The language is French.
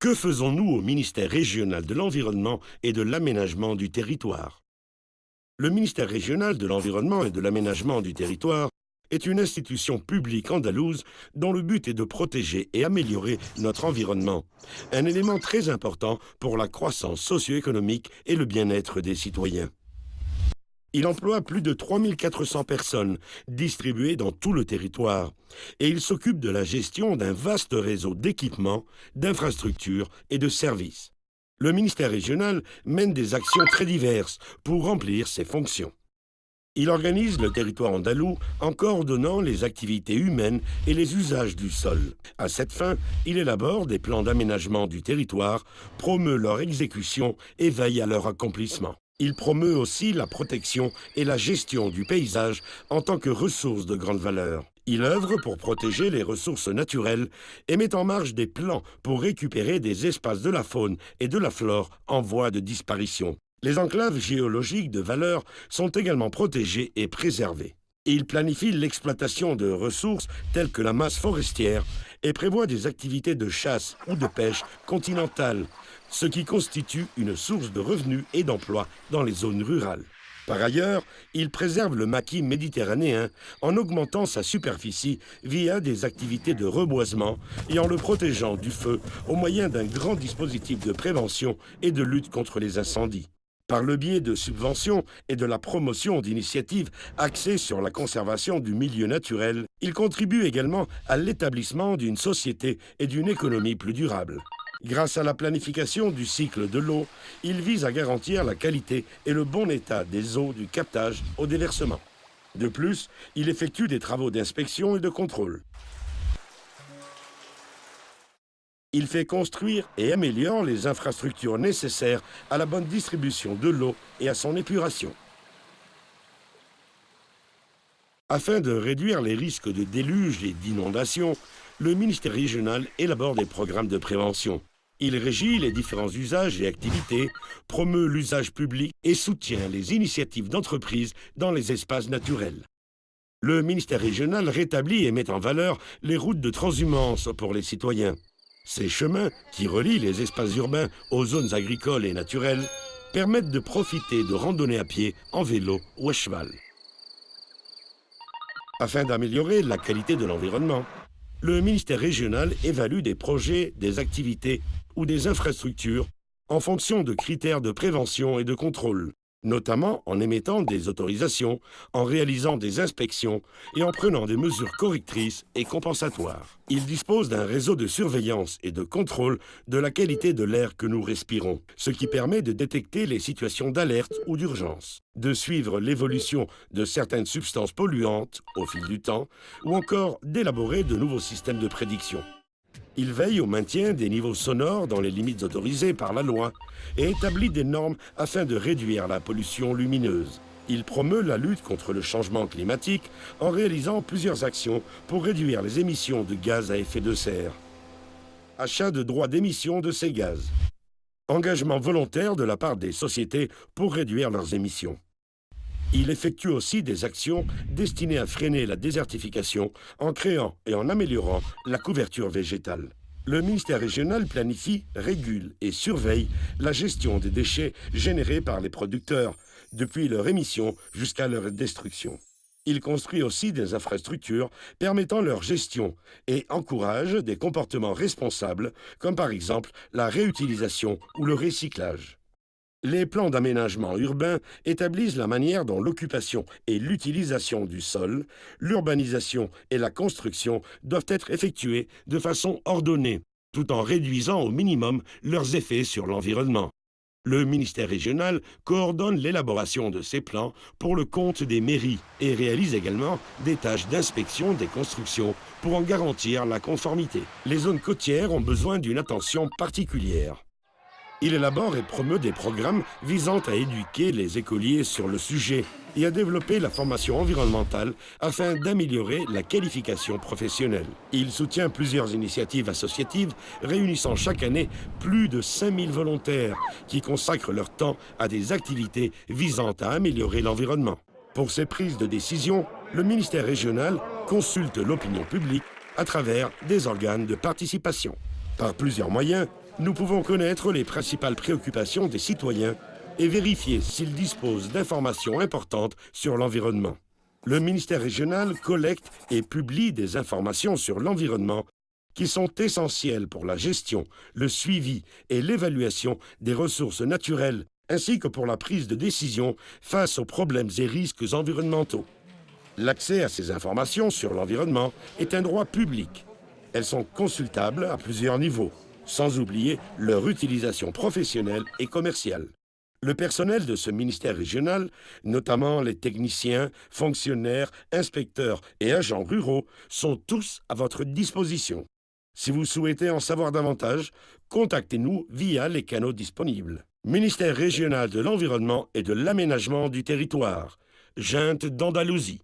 Que faisons-nous au ministère régional de l'Environnement et de l'Aménagement du Territoire? Le ministère régional de l'Environnement et de l'Aménagement du Territoire est une institution publique andalouse dont le but est de protéger et améliorer notre environnement, un élément très important pour la croissance socio-économique et le bien-être des citoyens. Il emploie plus de 3400 personnes distribuées dans tout le territoire et il s'occupe de la gestion d'un vaste réseau d'équipements, d'infrastructures et de services. Le ministère régional mène des actions très diverses pour remplir ses fonctions. Il organise le territoire andalou en coordonnant les activités humaines et les usages du sol. À cette fin, il élabore des plans d'aménagement du territoire, promeut leur exécution et veille à leur accomplissement. Il promeut aussi la protection et la gestion du paysage en tant que ressource de grande valeur. Il œuvre pour protéger les ressources naturelles et met en marche des plans pour récupérer des espaces de la faune et de la flore en voie de disparition. Les enclaves géologiques de valeur sont également protégées et préservées. Il planifie l'exploitation de ressources telles que la masse forestière et prévoit des activités de chasse ou de pêche continentale, ce qui constitue une source de revenus et d'emplois dans les zones rurales. Par ailleurs, il préserve le maquis méditerranéen en augmentant sa superficie via des activités de reboisement et en le protégeant du feu au moyen d'un grand dispositif de prévention et de lutte contre les incendies. Par le biais de subventions et de la promotion d'initiatives axées sur la conservation du milieu naturel, il contribue également à l'établissement d'une société et d'une économie plus durable. Grâce à la planification du cycle de l'eau, il vise à garantir la qualité et le bon état des eaux du captage au déversement. De plus, il effectue des travaux d'inspection et de contrôle. Il fait construire et améliore les infrastructures nécessaires à la bonne distribution de l'eau et à son épuration. Afin de réduire les risques de déluge et d'inondation, le ministère régional élabore des programmes de prévention. Il régit les différents usages et activités, promeut l'usage public et soutient les initiatives d'entreprises dans les espaces naturels. Le ministère régional rétablit et met en valeur les routes de transhumance pour les citoyens. Ces chemins, qui relient les espaces urbains aux zones agricoles et naturelles, permettent de profiter de randonnées à pied, en vélo ou à cheval. Afin d'améliorer la qualité de l'environnement, le ministère régional évalue des projets, des activités ou des infrastructures en fonction de critères de prévention et de contrôle, notamment en émettant des autorisations, en réalisant des inspections et en prenant des mesures correctrices et compensatoires. Il dispose d'un réseau de surveillance et de contrôle de la qualité de l'air que nous respirons, ce qui permet de détecter les situations d'alerte ou d'urgence, de suivre l'évolution de certaines substances polluantes au fil du temps, ou encore d'élaborer de nouveaux systèmes de prédiction. Il veille au maintien des niveaux sonores dans les limites autorisées par la loi et établit des normes afin de réduire la pollution lumineuse. Il promeut la lutte contre le changement climatique en réalisant plusieurs actions pour réduire les émissions de gaz à effet de serre. Achat de droits d'émission de ces gaz. Engagement volontaire de la part des sociétés pour réduire leurs émissions. Il effectue aussi des actions destinées à freiner la désertification en créant et en améliorant la couverture végétale. Le ministère régional planifie, régule et surveille la gestion des déchets générés par les producteurs, depuis leur émission jusqu'à leur destruction. Il construit aussi des infrastructures permettant leur gestion et encourage des comportements responsables, comme par exemple la réutilisation ou le recyclage. Les plans d'aménagement urbain établissent la manière dont l'occupation et l'utilisation du sol, l'urbanisation et la construction doivent être effectuées de façon ordonnée, tout en réduisant au minimum leurs effets sur l'environnement. Le ministère régional coordonne l'élaboration de ces plans pour le compte des mairies et réalise également des tâches d'inspection des constructions pour en garantir la conformité. Les zones côtières ont besoin d'une attention particulière. Il élabore et promeut des programmes visant à éduquer les écoliers sur le sujet et à développer la formation environnementale afin d'améliorer la qualification professionnelle. Il soutient plusieurs initiatives associatives réunissant chaque année plus de 5000 volontaires qui consacrent leur temps à des activités visant à améliorer l'environnement. Pour ces prises de décision, le ministère régional consulte l'opinion publique à travers des organes de participation. Par plusieurs moyens, Nous pouvons connaître les principales préoccupations des citoyens et vérifier s'ils disposent d'informations importantes sur l'environnement. Le ministère régional collecte et publie des informations sur l'environnement qui sont essentielles pour la gestion, le suivi et l'évaluation des ressources naturelles, ainsi que pour la prise de décision face aux problèmes et risques environnementaux. L'accès à ces informations sur l'environnement est un droit public. Elles sont consultables à plusieurs niveaux, sans oublier leur utilisation professionnelle et commerciale. Le personnel de ce ministère régional, notamment les techniciens, fonctionnaires, inspecteurs et agents ruraux, sont tous à votre disposition. Si vous souhaitez en savoir davantage, contactez-nous via les canaux disponibles. Ministère régional de l'Environnement et de l'Aménagement du Territoire, Junte d'Andalousie.